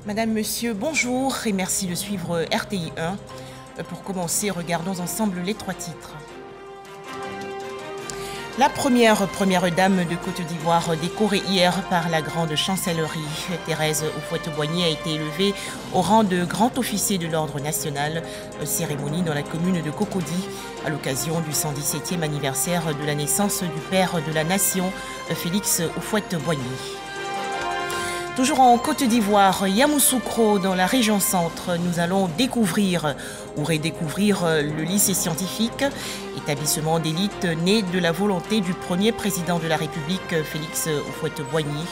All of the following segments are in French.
Madame, Monsieur, bonjour et merci de suivre RTI 1. Pour commencer, regardons ensemble les trois titres. La première dame de Côte d'Ivoire, décorée hier par la grande chancellerie, Thérèse Houphouët-Boigny, a été élevée au rang de grand officier de l'ordre national, cérémonie dans la commune de Cocody, à l'occasion du 117e anniversaire de la naissance du père de la nation, Félix Houphouët-Boigny. Toujours en Côte d'Ivoire, Yamoussoukro, dans la région centre, nous allons découvrir ou redécouvrir le lycée scientifique, établissement d'élite né de la volonté du premier président de la République, Félix Houphouët-Boigny.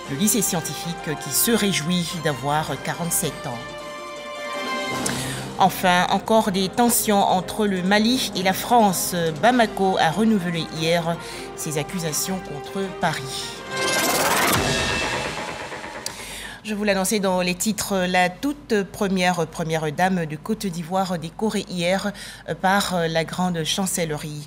Le lycée scientifique qui se réjouit d'avoir 47 ans. Enfin, encore des tensions entre le Mali et la France. Bamako a renouvelé hier ses accusations contre Paris. Je vous l'annonçais dans les titres, la toute première dame de Côte d'Ivoire décorée hier par la grande chancellerie.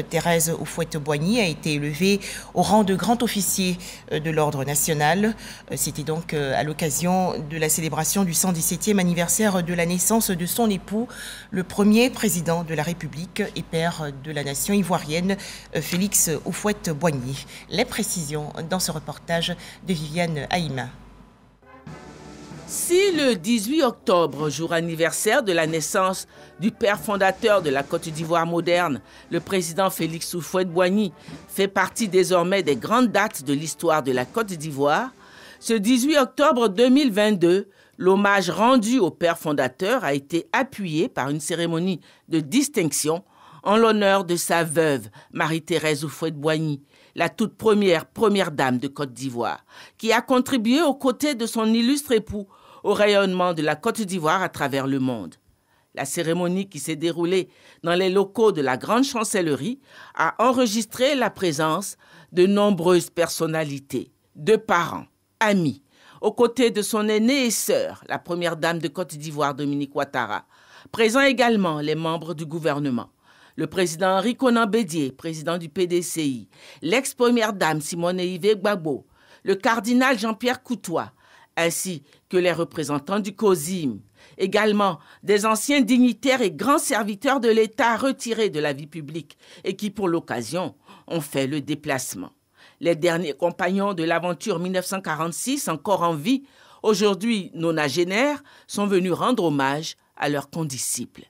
Thérèse Houphouët-Boigny a été élevée au rang de grand officier de l'ordre national. C'était donc à l'occasion de la célébration du 117e anniversaire de la naissance de son époux, le premier président de la République et père de la nation ivoirienne, Félix Houphouët-Boigny. Les précisions dans ce reportage de Viviane Haïma. Si le 18 octobre, jour anniversaire de la naissance du père fondateur de la Côte d'Ivoire moderne, le président Félix Houphouët-Boigny, fait partie désormais des grandes dates de l'histoire de la Côte d'Ivoire, ce 18 octobre 2022, l'hommage rendu au père fondateur a été appuyé par une cérémonie de distinction en l'honneur de sa veuve, Marie-Thérèse Houphouët-Boigny, la toute première dame de Côte d'Ivoire, qui a contribué aux côtés de son illustre époux au rayonnement de la Côte d'Ivoire à travers le monde. La cérémonie qui s'est déroulée dans les locaux de la grande chancellerie a enregistré la présence de nombreuses personnalités, de parents, amis, aux côtés de son aînée et sœur, la première dame de Côte d'Ivoire, Dominique Ouattara. Présents également les membres du gouvernement. Le président Henri Konan Bédié, président du PDCI, l'ex-première dame Simone Yves Gbagbo, le cardinal Jean-Pierre Coutois, ainsi que les représentants du COSIM, également des anciens dignitaires et grands serviteurs de l'État retirés de la vie publique et qui, pour l'occasion, ont fait le déplacement. Les derniers compagnons de l'aventure 1946, encore en vie, aujourd'hui nonagénaires, sont venus rendre hommage à leurs condisciples.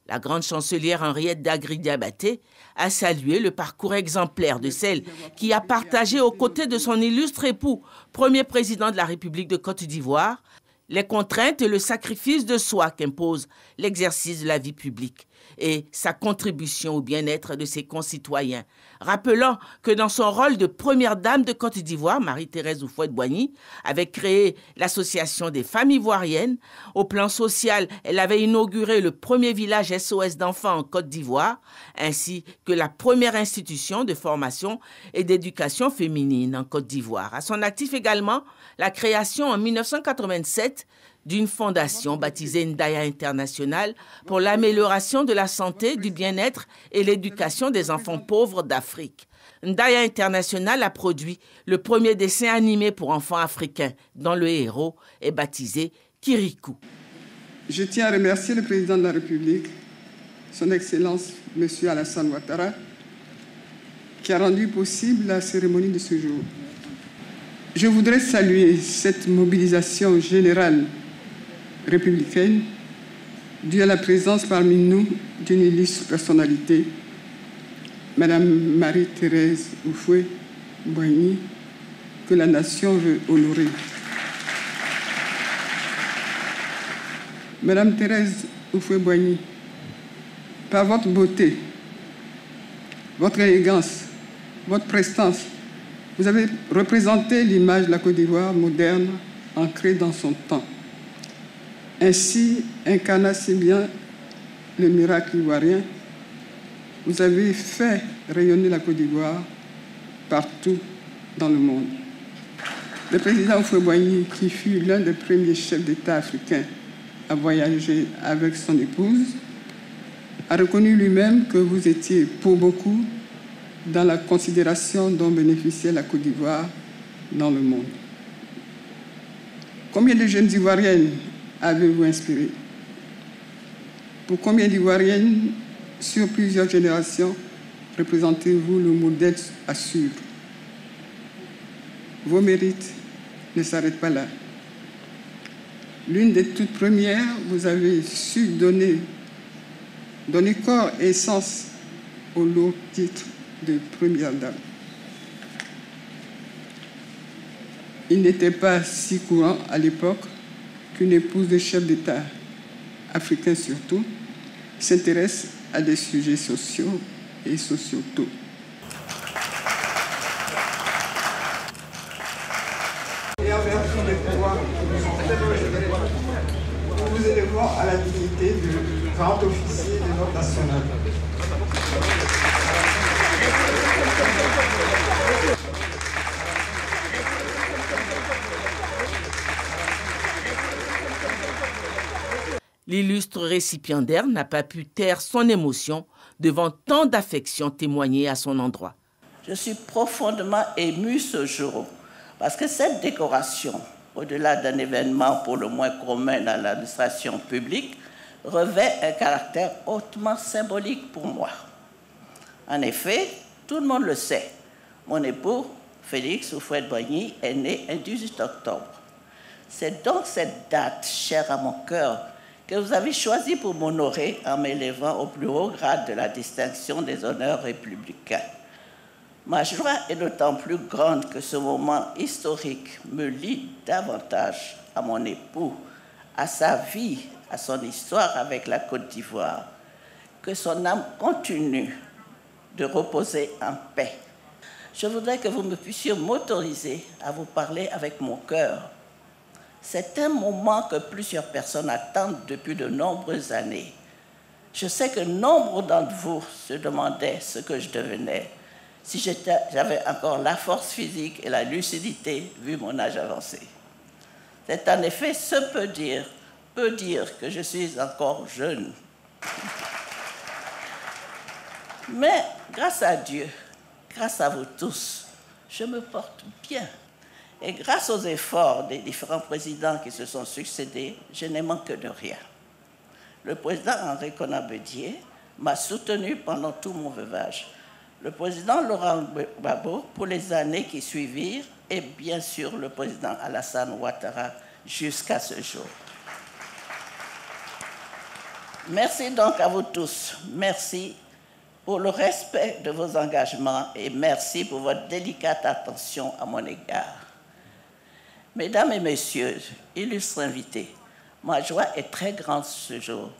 La grande chancelière Henriette Dagri-Diabaté a salué le parcours exemplaire de celle qui a partagé aux côtés de son illustre époux, premier président de la République de Côte d'Ivoire, les contraintes et le sacrifice de soi qu'impose l'exercice de la vie publique et sa contribution au bien-être de ses concitoyens. Rappelant que dans son rôle de première dame de Côte d'Ivoire, Marie-Thérèse Houphouët-Boigny avait créé l'Association des femmes ivoiriennes. Au plan social, elle avait inauguré le premier village SOS d'enfants en Côte d'Ivoire, ainsi que la première institution de formation et d'éducation féminine en Côte d'Ivoire. À son actif également, la création en 1987 d'une fondation baptisée Ndaya International pour l'amélioration de la santé, du bien-être et l'éducation des enfants pauvres d'Afrique. Ndaya International a produit le premier dessin animé pour enfants africains dont le héros est baptisé Kirikou. Je tiens à remercier le président de la République, son Excellence M. Alassane Ouattara, qui a rendu possible la cérémonie de ce jour. Je voudrais saluer cette mobilisation générale républicaine due à la présence parmi nous d'une illustre personnalité, Madame Marie-Thérèse Houphouët-Boigny, que la nation veut honorer. Madame Thérèse Houphouët-Boigny, par votre beauté, votre élégance, votre prestance, vous avez représenté l'image de la Côte d'Ivoire moderne ancrée dans son temps. Ainsi, incarnant si bien le miracle ivoirien, vous avez fait rayonner la Côte d'Ivoire partout dans le monde. Le président Houphouët-Boigny, qui fut l'un des premiers chefs d'État africains à voyager avec son épouse, a reconnu lui-même que vous étiez pour beaucoup dans la considération dont bénéficiait la Côte d'Ivoire dans le monde. Combien de jeunes Ivoiriennes avez-vous inspiré? Pour combien d'Ivoiriennes, sur plusieurs générations, représentez-vous le modèle à suivre? Vos mérites ne s'arrêtent pas là. L'une des toutes premières, vous avez su donner corps et sens au lourd titre de première dame. Il n'était pas si courant à l'époque qu'une épouse de chef d'État, africain surtout, s'intéresse à des sujets sociaux et sociétaux. Et en vertu des pouvoirs nous vous élevons à la dignité de grand officier de l'ordre national. L'illustre récipiendaire n'a pas pu taire son émotion devant tant d'affection témoignée à son endroit. Je suis profondément émue ce jour parce que cette décoration, au-delà d'un événement pour le moins commun dans l'administration publique, revêt un caractère hautement symbolique pour moi. En effet, tout le monde le sait, mon époux, Félix Houphouët-Boigny, est né le 18 octobre. C'est donc cette date chère à mon cœur que vous avez choisi pour m'honorer en m'élevant au plus haut grade de la distinction des honneurs républicains. Ma joie est d'autant plus grande que ce moment historique me lie davantage à mon époux, à sa vie, à son histoire avec la Côte d'Ivoire, que son âme continue de reposer en paix. Je voudrais que vous me puissiez m'autoriser à vous parler avec mon cœur. C'est un moment que plusieurs personnes attendent depuis de nombreuses années. Je sais que nombre d'entre vous se demandaient ce que je devenais si j'avais encore la force physique et la lucidité vu mon âge avancé. C'est en effet peut dire que je suis encore jeune. Mais grâce à Dieu, grâce à vous tous, je me porte bien. Et grâce aux efforts des différents présidents qui se sont succédés, je n'ai manqué de rien. Le président Henri Konan-Bédié m'a soutenu pendant tout mon veuvage. Le président Laurent Gbagbo pour les années qui suivirent et bien sûr le président Alassane Ouattara jusqu'à ce jour. Merci donc à vous tous. Merci pour le respect de vos engagements et merci pour votre délicate attention à mon égard. Mesdames et messieurs, illustres invités, ma joie est très grande ce jour.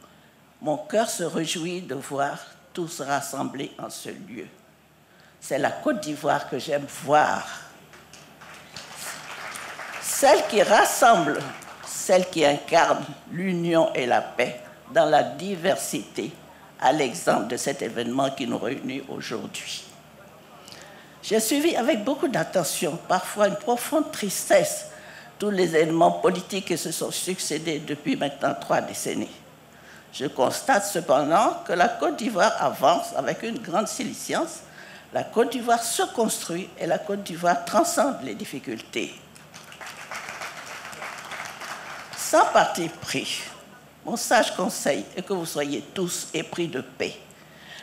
Mon cœur se réjouit de voir tous rassemblés en ce lieu. C'est la Côte d'Ivoire que j'aime voir. Celle qui rassemble, celle qui incarne l'union et la paix dans la diversité, à l'exemple de cet événement qui nous réunit aujourd'hui. J'ai suivi avec beaucoup d'attention, parfois une profonde tristesse, tous les éléments politiques qui se sont succédés depuis maintenant 3 décennies. Je constate cependant que la Côte d'Ivoire avance avec une grande silence. La Côte d'Ivoire se construit et la Côte d'Ivoire transcende les difficultés. Sans parti pris, mon sage conseil est que vous soyez tous épris de paix.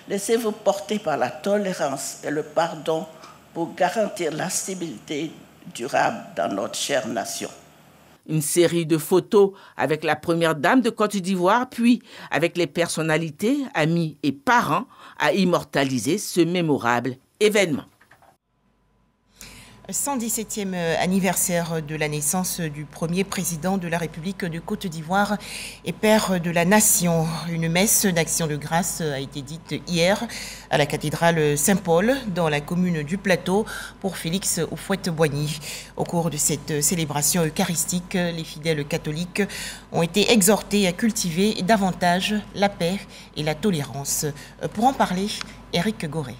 Laissez-vous porter par la tolérance et le pardon pour garantir la stabilité durable dans notre chère nation. Une série de photos avec la première dame de Côte d'Ivoire, puis avec les personnalités, amis et parents, a immortalisé ce mémorable événement. 117e anniversaire de la naissance du premier président de la République de Côte d'Ivoire et père de la nation. Une messe d'action de grâce a été dite hier à la cathédrale Saint-Paul dans la commune du Plateau pour Félix Houphouët-Boigny. Au cours de cette célébration eucharistique, les fidèles catholiques ont été exhortés à cultiver davantage la paix et la tolérance. Pour en parler, Éric Goré.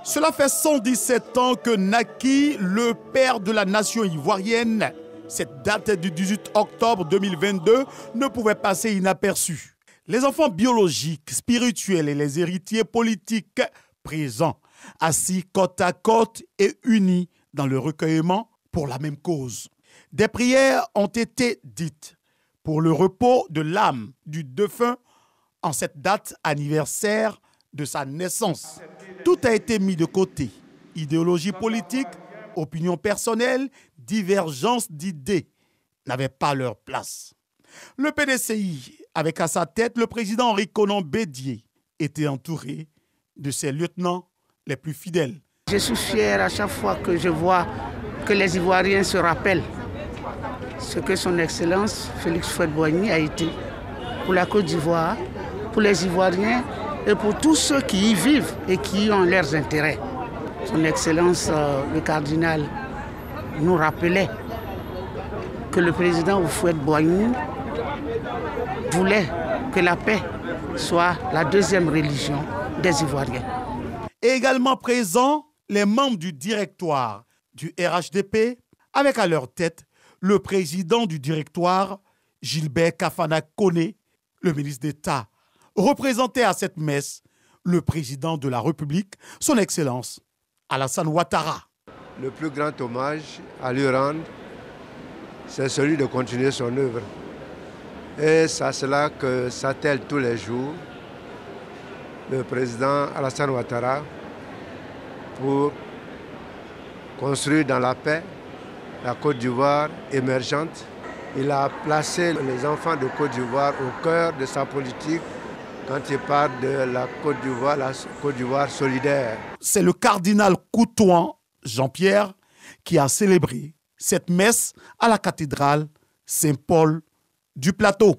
Cela fait 117 ans que naquit le père de la nation ivoirienne. Cette date du 18 octobre 2022 ne pouvait passer inaperçue. Les enfants biologiques, spirituels et les héritiers politiques présents, assis côte à côte et unis dans le recueillement pour la même cause. Des prières ont été dites pour le repos de l'âme du défunt en cette date anniversaire de sa naissance. Tout a été mis de côté. Idéologie politique, opinion personnelle, divergence d'idées n'avaient pas leur place. Le PDCI, avec à sa tête le président Henri Konan Bédié, était entouré de ses lieutenants les plus fidèles. Je suis fier à chaque fois que je vois que les Ivoiriens se rappellent ce que son Excellence Félix Houphouët-Boigny a été pour la Côte d'Ivoire, pour les Ivoiriens et pour tous ceux qui y vivent et qui y ont leurs intérêts. Son Excellence le cardinal nous rappelait que le président Houphouët-Boigny voulait que la paix soit la deuxième religion des Ivoiriens. Et également présents les membres du directoire du RHDP, avec à leur tête le président du directoire, Gilbert Kafana Koné, le ministre d'État. Représentait à cette messe le président de la République, son Excellence Alassane Ouattara. Le plus grand hommage à lui rendre, c'est celui de continuer son œuvre. Et c'est à cela que s'attelle tous les jours le président Alassane Ouattara pour construire dans la paix la Côte d'Ivoire émergente. Il a placé les enfants de Côte d'Ivoire au cœur de sa politique quand il parle de la Côte d'Ivoire solidaire. C'est le cardinal Coutouan Jean-Pierre qui a célébré cette messe à la cathédrale Saint-Paul du Plateau.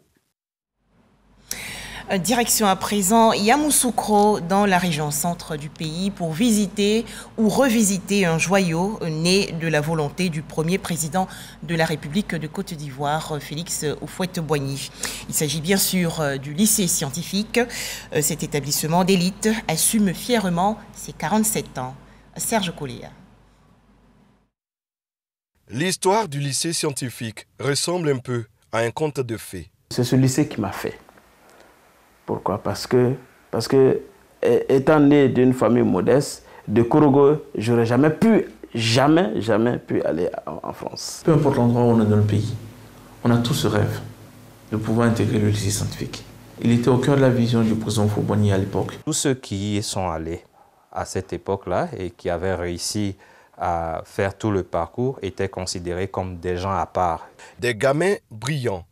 Direction à présent Yamoussoukro dans la région centre du pays pour visiter ou revisiter un joyau né de la volonté du premier président de la République de Côte d'Ivoire, Félix Houphouët-Boigny. Il s'agit bien sûr du lycée scientifique. Cet établissement d'élite assume fièrement ses 47 ans. Serge Colléa. L'histoire du lycée scientifique ressemble un peu à un conte de fées. C'est ce lycée qui m'a fait. Pourquoi? Parce que étant né d'une famille modeste, de Korogo, j'aurais jamais pu aller en France. Peu importe l'endroit où on est dans le pays, on a tous ce rêve de pouvoir intégrer le lycée scientifique. Il était au cœur de la vision du président Houphouët-Boigny à l'époque. Tous ceux qui y sont allés à cette époque-là et qui avaient réussi à faire tout le parcours étaient considérés comme des gens à part. Des gamins brillants,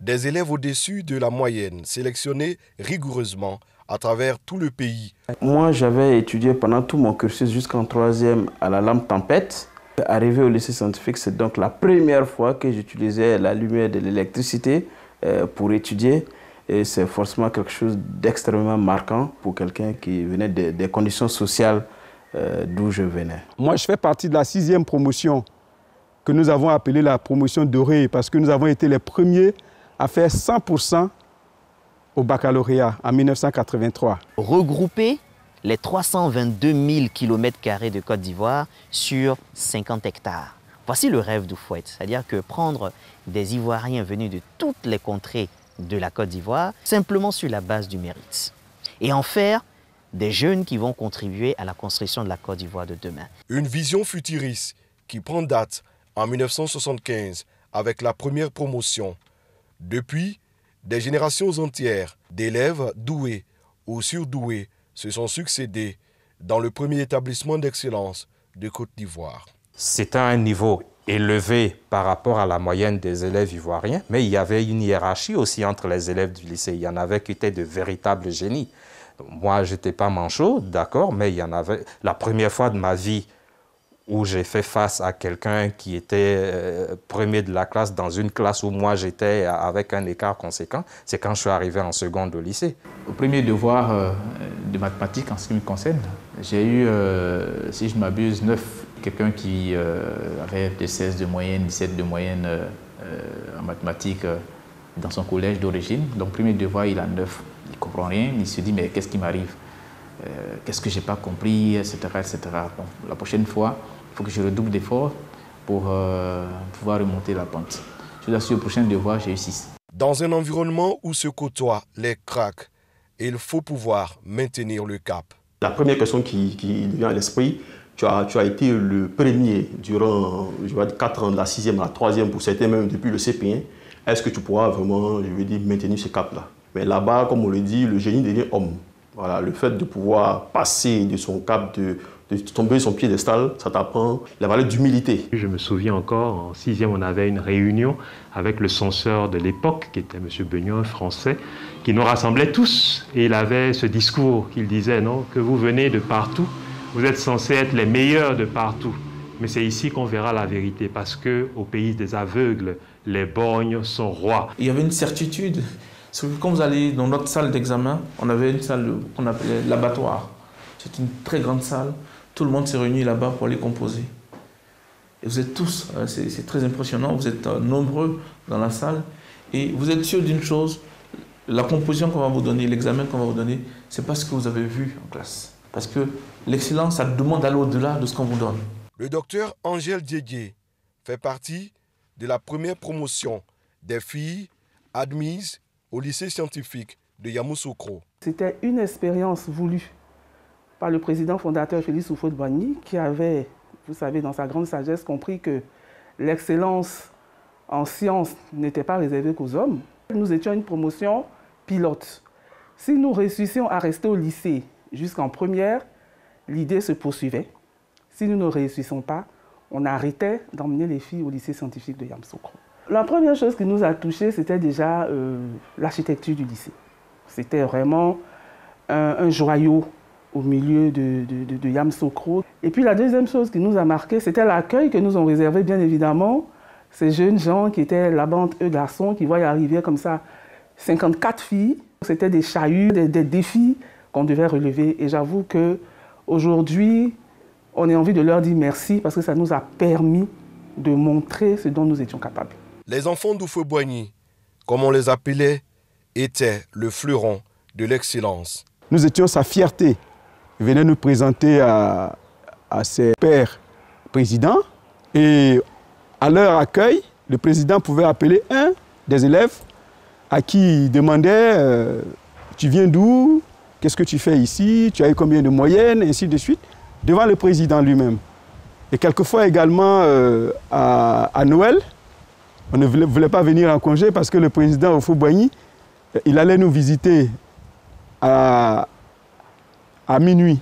des élèves au-dessus de la moyenne, sélectionnés rigoureusement à travers tout le pays. Moi, j'avais étudié pendant tout mon cursus jusqu'en 3e à la lampe tempête. Arrivé au lycée scientifique, c'est donc la première fois que j'utilisais la lumière de l'électricité pour étudier. Et c'est forcément quelque chose d'extrêmement marquant pour quelqu'un qui venait des conditions sociales d'où je venais. Moi, je fais partie de la 6e promotion que nous avons appelée la promotion dorée parce que nous avons été les premiers à faire 100% au baccalauréat en 1983. Regrouper les 322 000 km² de Côte d'Ivoire sur 50 hectares. Voici le rêve d'Houphouët, c'est-à-dire que prendre des Ivoiriens venus de toutes les contrées de la Côte d'Ivoire, simplement sur la base du mérite, et en faire des jeunes qui vont contribuer à la construction de la Côte d'Ivoire de demain. Une vision futuriste qui prend date en 1975 avec la première promotion. Depuis, des générations entières d'élèves doués ou surdoués se sont succédés dans le premier établissement d'excellence de Côte d'Ivoire. C'était un niveau élevé par rapport à la moyenne des élèves ivoiriens, mais il y avait une hiérarchie aussi entre les élèves du lycée. Il y en avait qui étaient de véritables génies. Moi, je n'étais pas manchot, d'accord, mais il y en avait. La première fois de ma vie où j'ai fait face à quelqu'un qui était premier de la classe dans une classe où moi j'étais avec un écart conséquent, c'est quand je suis arrivé en seconde au lycée. Au premier devoir de mathématiques, en ce qui me concerne, j'ai eu, si je ne m'abuse, 9. Quelqu'un qui avait des 16 de moyenne, 17 de moyenne en mathématiques dans son collège d'origine. Donc, premier devoir, il a 9. Il ne comprend rien, il se dit, mais qu'est-ce qui m'arrive? Qu'est-ce que je n'ai pas compris, etc., etc. Donc, la prochaine fois, il faut que je redouble d'efforts pour pouvoir remonter la pente. Je vous assure, au prochain devoir, j'ai eu 6. Dans un environnement où se côtoient les cracks, il faut pouvoir maintenir le cap. La première question qui vient à l'esprit, Tu as été le premier durant, je vais dire, 4 ans, de la 6e à la 3e, pour certains même depuis le CP1. Est-ce que tu pourras vraiment, je veux dire, maintenir ce cap-là? Mais là-bas, comme on le dit, le génie devient homme. Voilà, le fait de pouvoir passer de son cap, de tomber sur son piédestal, ça t'apprend la valeur d'humilité. Je me souviens encore, en 6e, on avait une réunion avec le censeur de l'époque, qui était M. Beugnon, français, qui nous rassemblait tous. Et il avait ce discours qu'il disait, non, que vous venez de partout, vous êtes censés être les meilleurs de partout. Mais c'est ici qu'on verra la vérité, parce qu'au pays des aveugles, les borgnes sont rois. Il y avait une certitude. Quand vous allez dans notre salle d'examen, on avait une salle qu'on appelait l'abattoir. C'est une très grande salle. Tout le monde s'est réuni là-bas pour les composer. Et vous êtes tous, c'est très impressionnant, vous êtes nombreux dans la salle. Et vous êtes sûr d'une chose, la composition qu'on va vous donner, l'examen qu'on va vous donner, c'est pas ce que vous avez vu en classe. Parce que l'excellence, ça demande d'aller au-delà de ce qu'on vous donne. Le docteur Angèle Diédié fait partie de la première promotion des filles admises au lycée scientifique de Yamoussoukro. C'était une expérience voulue par le président fondateur Félix Houphouët-Boigny qui avait, vous savez, dans sa grande sagesse, compris que l'excellence en sciences n'était pas réservée qu'aux hommes. Nous étions une promotion pilote. Si nous réussissions à rester au lycée jusqu'en première, l'idée se poursuivait. Si nous ne réussissons pas, on arrêtait d'emmener les filles au lycée scientifique de Yamoussoukro. La première chose qui nous a touchés, c'était déjà l'architecture du lycée. C'était vraiment un joyau au milieu de Yamoussoukro. Et puis la deuxième chose qui nous a marqué, c'était l'accueil que nous ont réservé, bien évidemment, ces jeunes gens qui étaient là-bas entre eux garçons, qui voyaient arriver comme ça 54 filles. C'était des chahuts, des défis qu'on devait relever. Et j'avoue qu'aujourd'hui, on a envie de leur dire merci parce que ça nous a permis de montrer ce dont nous étions capables. Les enfants d'Houphouët-Boigny, comme on les appelait, étaient le fleuron de l'excellence. Nous étions sa fierté. Il venait nous présenter à ses pairs présidents. Et à leur accueil, le président pouvait appeler un des élèves à qui il demandait tu viens d'où? Qu'est-ce que tu fais ici? Tu as eu combien de moyenne? Et ainsi de suite, devant le président lui-même. Et quelquefois également à Noël, on ne voulait pas venir en congé parce que le président Houphouët-Boigny, il allait nous visiter à minuit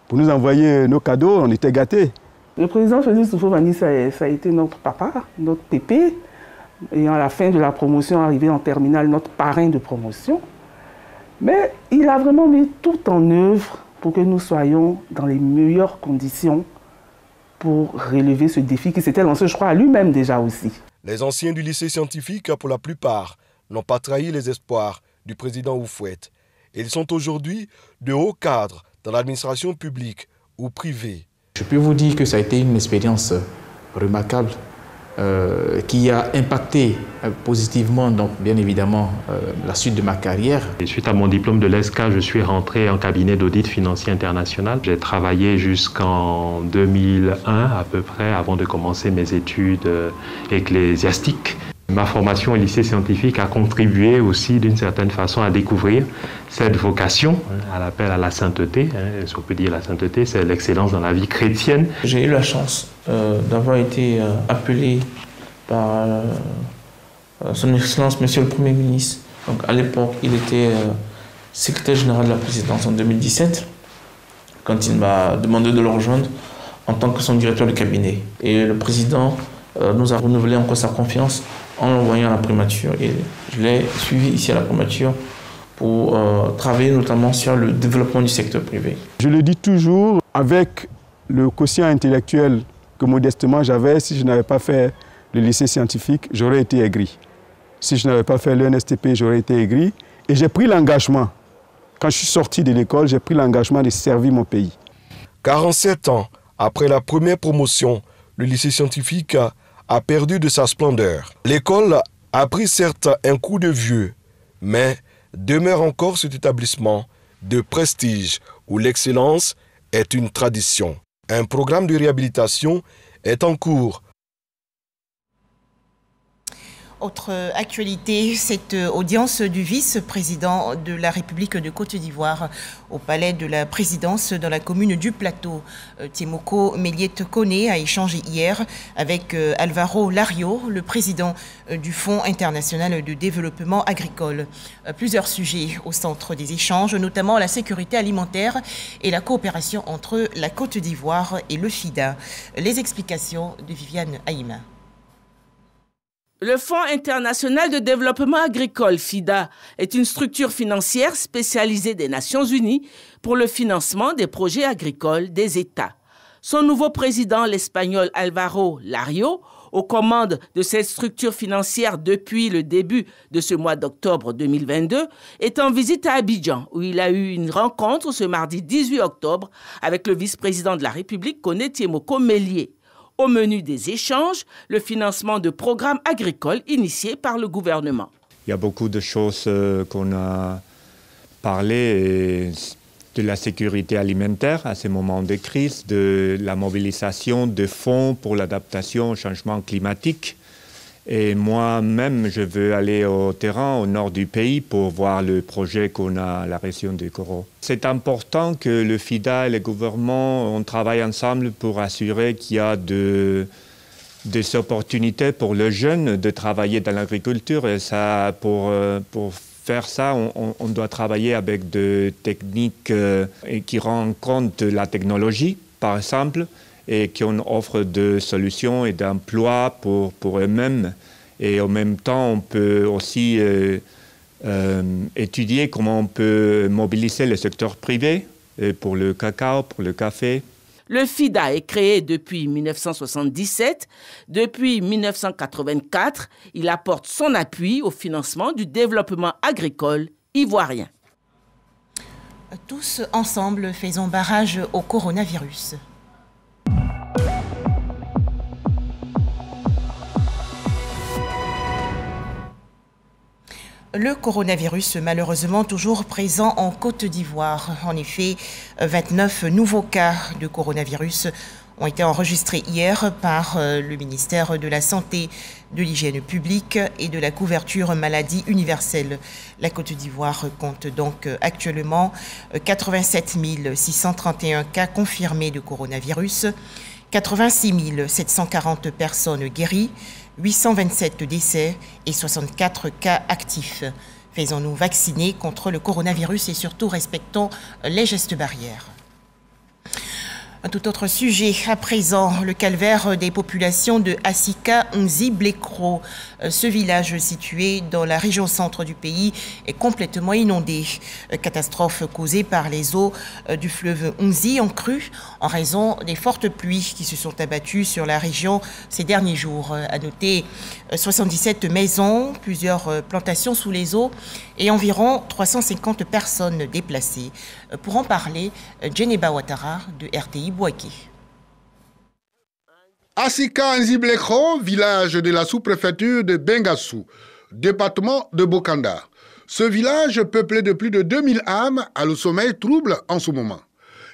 pour nous envoyer nos cadeaux. On était gâtés. Le président Félix Houphouët-Boigny, ça a été notre papa, notre pépé. Et à la fin de la promotion, arrivé en terminale, notre parrain de promotion. Mais il a vraiment mis tout en œuvre pour que nous soyons dans les meilleures conditions pour relever ce défi qui s'était lancé, je crois, à lui-même déjà aussi. Les anciens du lycée scientifique, pour la plupart, n'ont pas trahi les espoirs du président Houphouët. Ils sont aujourd'hui de hauts cadres dans l'administration publique ou privée. Je peux vous dire que ça a été une expérience remarquable qui a impacté positivement, donc bien évidemment, la suite de ma carrière. Et suite à mon diplôme de l'ESCA, je suis rentré en cabinet d'audit financier international. J'ai travaillé jusqu'en 2001 à peu près, avant de commencer mes études ecclésiastiques. Ma formation au lycée scientifique a contribué aussi d'une certaine façon à découvrir cette vocation, à l'appel à la sainteté. Si on peut dire la sainteté, c'est l'excellence dans la vie chrétienne. J'ai eu la chance d'avoir été appelé par son Excellence, Monsieur le Premier ministre. Donc, à l'époque, il était secrétaire général de la présidence en 2017, quand il m'a demandé de le rejoindre en tant que son directeur de cabinet. Et le président nous a renouvelé encore sa confiance en l'envoyant à la primature. Et je l'ai suivi ici à la primature pour travailler notamment sur le développement du secteur privé. Je le dis toujours, avec le quotient intellectuel que modestement j'avais, si je n'avais pas fait le lycée scientifique, j'aurais été aigri. Si je n'avais pas fait l'ENSTP, j'aurais été aigri. Et j'ai pris l'engagement. Quand je suis sorti de l'école, j'ai pris l'engagement de servir mon pays. 47 ans après la première promotion, le lycée scientifique a perdu de sa splendeur. L'école a pris certes un coup de vieux, mais demeure encore cet établissement de prestige où l'excellence est une tradition. Un programme de réhabilitation est en cours. Autre actualité, cette audience du vice-président de la République de Côte d'Ivoire au palais de la présidence dans la commune du Plateau. Tiemoko Méliette Koné a échangé hier avec Alvaro Lario, le président du Fonds international de développement agricole. Plusieurs sujets au centre des échanges, notamment la sécurité alimentaire et la coopération entre la Côte d'Ivoire et le FIDA. Les explications de Viviane Haïma. Le Fonds international de développement agricole, FIDA, est une structure financière spécialisée des Nations unies pour le financement des projets agricoles des États. Son nouveau président, l'Espagnol Alvaro Lario, aux commandes de cette structure financière depuis le début de ce mois d'octobre 2022, est en visite à Abidjan, où il a eu une rencontre ce mardi 18 octobre avec le vice-président de la République, Koné Tiemoko Méliette. Au menu des échanges, le financement de programmes agricoles initiés par le gouvernement. Il y a beaucoup de choses qu'on a parlé de la sécurité alimentaire à ces moments de crise, de la mobilisation de fonds pour l'adaptation au changement climatique. Et moi-même, je veux aller au terrain, au nord du pays, pour voir le projet qu'on a à la région du Koro. C'est important que le FIDA et le gouvernement on travaille ensemble pour assurer qu'il y a des opportunités pour les jeunes de travailler dans l'agriculture. Et ça, pour faire ça, on doit travailler avec des techniques qui rendent compte de la technologie, par exemple, et qui offrent des solutions et d'emplois pour eux-mêmes. Et en même temps, on peut aussi étudier comment on peut mobiliser le secteur privé pour le cacao, pour le café. Le FIDA est créé depuis 1977. Depuis 1984, il apporte son appui au financement du développement agricole ivoirien. Tous ensemble, faisons barrage au coronavirus. Le coronavirus, malheureusement toujours présent en Côte d'Ivoire. En effet, 29 nouveaux cas de coronavirus ont été enregistrés hier par le ministère de la Santé, de l'Hygiène publique et de la couverture maladie universelle. La Côte d'Ivoire compte donc actuellement 87 631 cas confirmés de coronavirus, 86 740 personnes guéries, 827 décès et 64 cas actifs. Faisons-nous vacciner contre le coronavirus et surtout respectons les gestes barrières. Un tout autre sujet à présent, le calvaire des populations de Asika Nzi-Blekro. Ce village situé dans la région centre du pays est complètement inondé. Catastrophe causée par les eaux du fleuve Nzi en crue en raison des fortes pluies qui se sont abattues sur la région ces derniers jours. À noter 77 maisons, plusieurs plantations sous les eaux et environ 350 personnes déplacées. Pour en parler, Djeneba Ouattara de RTI Bouaké. Asika Nzi-Blekro, village de la sous-préfecture de Bengassou, département de Bokanda. Ce village, peuplé de plus de 2000 âmes, a le sommeil trouble en ce moment.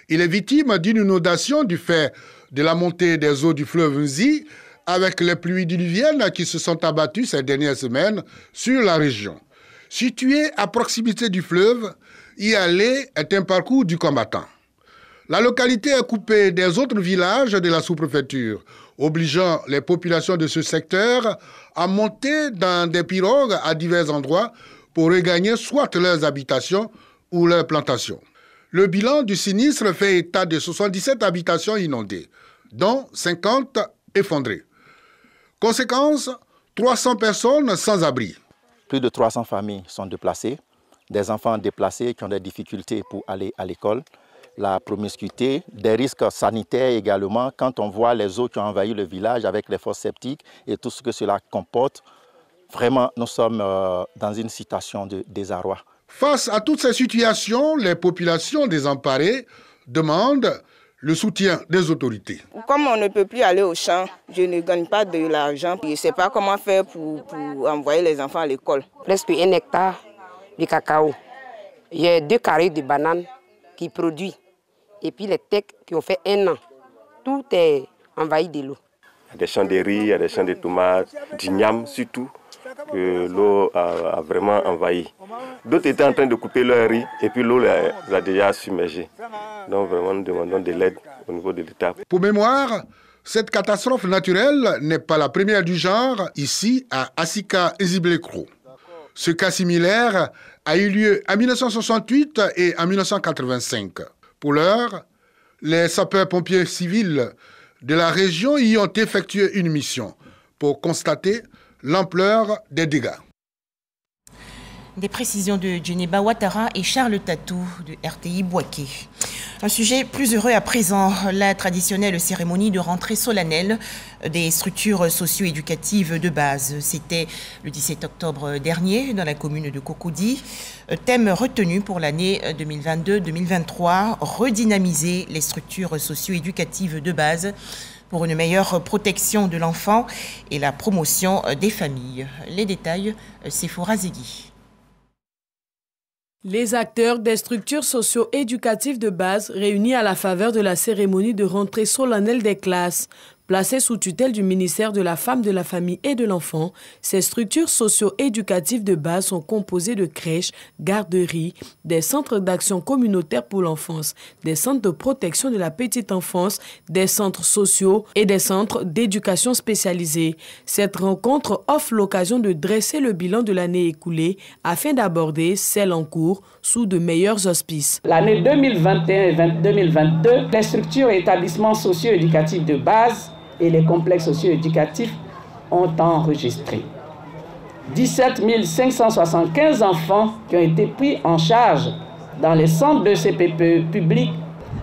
Il est victime d'une inondation du fait de la montée des eaux du fleuve Nzi avec les pluies diluviennes qui se sont abattues ces dernières semaines sur la région. Situé à proximité du fleuve, y aller est un parcours du combattant. La localité est coupée des autres villages de la sous-préfecture, obligeant les populations de ce secteur à monter dans des pirogues à divers endroits pour regagner soit leurs habitations ou leurs plantations. Le bilan du sinistre fait état de 77 habitations inondées, dont 50 effondrées. Conséquence, 300 personnes sans abri. Plus de 300 familles sont déplacées, des enfants déplacés qui ont des difficultés pour aller à l'école, la promiscuité, des risques sanitaires également quand on voit les eaux qui ont envahi le village avec les fosses septiques et tout ce que cela comporte. Vraiment, nous sommes dans une situation de désarroi. Face à toutes ces situations, les populations désemparées demandent le soutien des autorités. Comme on ne peut plus aller au champ, je ne gagne pas de l'argent. Je ne sais pas comment faire pour envoyer les enfants à l'école. Presque 1 hectare de cacao. Il y a 2 carrés de bananes qui produisent. Et puis les tecs qui ont fait 1 an. Tout est envahi de l'eau. Il y a des champs de riz, il y a des champs de tomates, d'igname surtout. que l'eau a vraiment envahi. D'autres étaient en train de couper leur riz et puis l'eau l'a déjà submergé. Donc vraiment, nous demandons de l'aide au niveau de l'État. Pour mémoire, cette catastrophe naturelle n'est pas la première du genre ici à Asika Eziblecro. Ce cas similaire a eu lieu en 1968 et en 1985. Pour l'heure, les sapeurs-pompiers civils de la région y ont effectué une mission pour constater l'ampleur des dégâts. Des précisions de Djeneba Ouattara et Charles Tatou de RTI Bouaké. Un sujet plus heureux à présent, la traditionnelle cérémonie de rentrée solennelle des structures socio-éducatives de base. C'était le 17 octobre dernier dans la commune de Cocody. Thème retenu pour l'année 2022-2023, redynamiser les structures socio-éducatives de base pour une meilleure protection de l'enfant et la promotion des familles. Les détails, Sephora Zegui. Les acteurs des structures socio-éducatives de base réunis à la faveur de la cérémonie de rentrée solennelle des classes. Placées sous tutelle du ministère de la Femme, de la Famille et de l'Enfant, ces structures socio-éducatives de base sont composées de crèches, garderies, des centres d'action communautaire pour l'enfance, des centres de protection de la petite enfance, des centres sociaux et des centres d'éducation spécialisés. Cette rencontre offre l'occasion de dresser le bilan de l'année écoulée afin d'aborder celle en cours sous de meilleurs auspices. L'année 2021 et 2022, les structures et établissements socio-éducatifs de base et les complexes socio-éducatifs ont enregistré 17 575 enfants qui ont été pris en charge dans les centres de CPPE publics,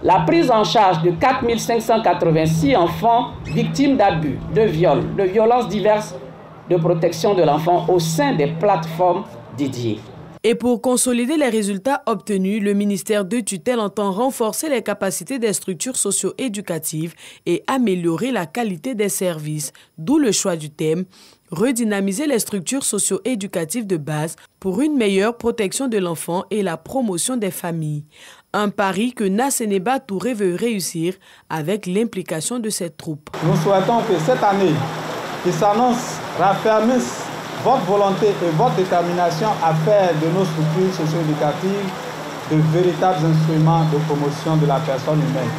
la prise en charge de 4 586 enfants victimes d'abus, de viols, de violences diverses, de protection de l'enfant au sein des plateformes dédiées. Et pour consolider les résultats obtenus, le ministère de tutelle entend renforcer les capacités des structures socio-éducatives et améliorer la qualité des services, d'où le choix du thème « Redynamiser les structures socio-éducatives de base pour une meilleure protection de l'enfant et la promotion des familles ». Un pari que Nasseneba Touré veut réussir avec l'implication de cette troupe. Nous souhaitons que cette année, qui s'annonce, raffermisse votre volonté et votre détermination à faire de nos structures socio-éducatives de véritables instruments de promotion de la personne humaine.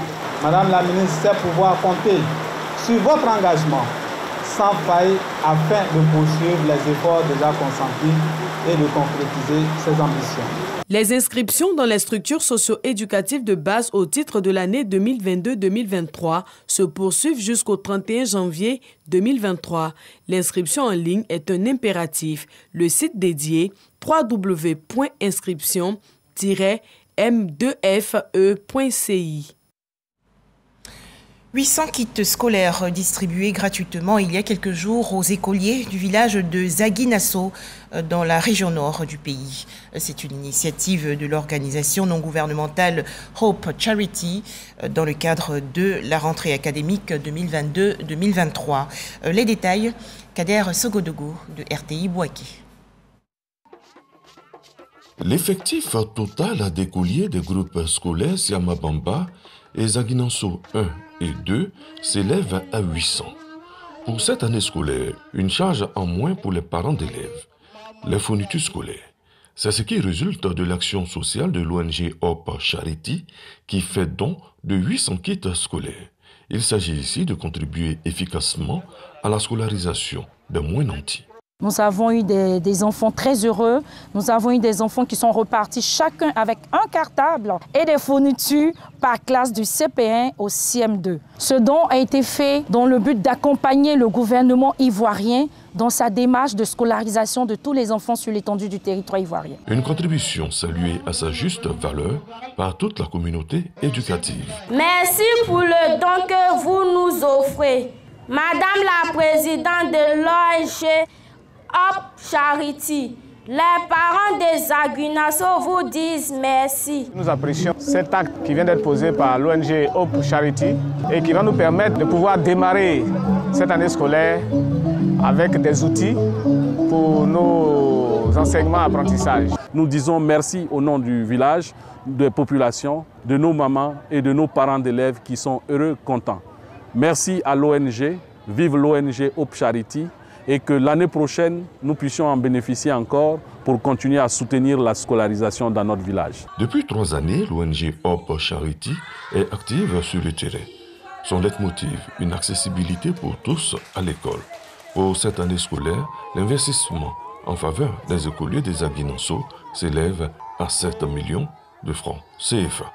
Madame la ministre, c'est pouvoir compter sur votre engagement sans faille afin de poursuivre les efforts déjà consentis et de concrétiser ses ambitions. Les inscriptions dans les structures socio-éducatives de base au titre de l'année 2022-2023 se poursuivent jusqu'au 31 janvier 2023. L'inscription en ligne est un impératif. Le site dédié www.inscription-m2fe.ci. 800 kits scolaires distribués gratuitement il y a quelques jours aux écoliers du village de Zaguinasso dans la région nord du pays. C'est une initiative de l'organisation non gouvernementale Hope Charity dans le cadre de la rentrée académique 2022-2023. Les détails, Kader Sogodogo de RTI Bouaké. L'effectif total d'écoliers des groupes scolaires Siamabamba et Zaguinasso 1 et 2 s'élève à 800. Pour cette année scolaire, une charge en moins pour les parents d'élèves. Les fournitures scolaires. C'est ce qui résulte de l'action sociale de l'ONG Hope Charity qui fait don de 800 kits scolaires. Il s'agit ici de contribuer efficacement à la scolarisation des moins nantis. Nous avons eu des enfants très heureux. Nous avons eu des enfants qui sont repartis chacun avec un cartable et des fournitures par classe du CP1 au CM2. Ce don a été fait dans le but d'accompagner le gouvernement ivoirien dans sa démarche de scolarisation de tous les enfants sur l'étendue du territoire ivoirien. Une contribution saluée à sa juste valeur par toute la communauté éducative. Merci pour le don que vous nous offrez. Madame la présidente de l'ONG Hope Charity, les parents des Zaguinasso vous disent merci. Nous apprécions cet acte qui vient d'être posé par l'ONG Hope Charity et qui va nous permettre de pouvoir démarrer cette année scolaire avec des outils pour nos enseignements apprentissages. Nous disons merci au nom du village, des populations, de nos mamans et de nos parents d'élèves qui sont heureux, contents. Merci à l'ONG, vive l'ONG Hope Charity. et que l'année prochaine, nous puissions en bénéficier encore pour continuer à soutenir la scolarisation dans notre village. Depuis 3 années, l'ONG Hope Charity est active sur le terrain. Son leitmotiv, une accessibilité pour tous à l'école. Pour cette année scolaire, l'investissement en faveur des écoliers des Aguinanso s'élève à 7 millions de francs CFA.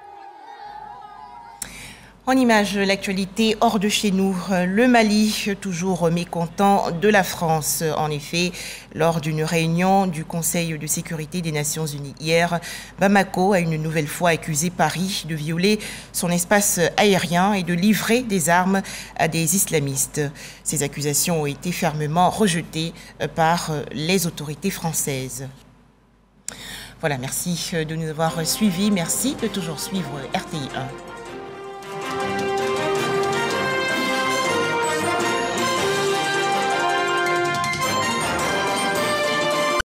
En image, l'actualité hors de chez nous, le Mali, toujours mécontent de la France. En effet, lors d'une réunion du Conseil de sécurité des Nations Unies hier, Bamako a une nouvelle fois accusé Paris de violer son espace aérien et de livrer des armes à des islamistes. Ces accusations ont été fermement rejetées par les autorités françaises. Voilà, merci de nous avoir suivis. Merci de toujours suivre RTI 1.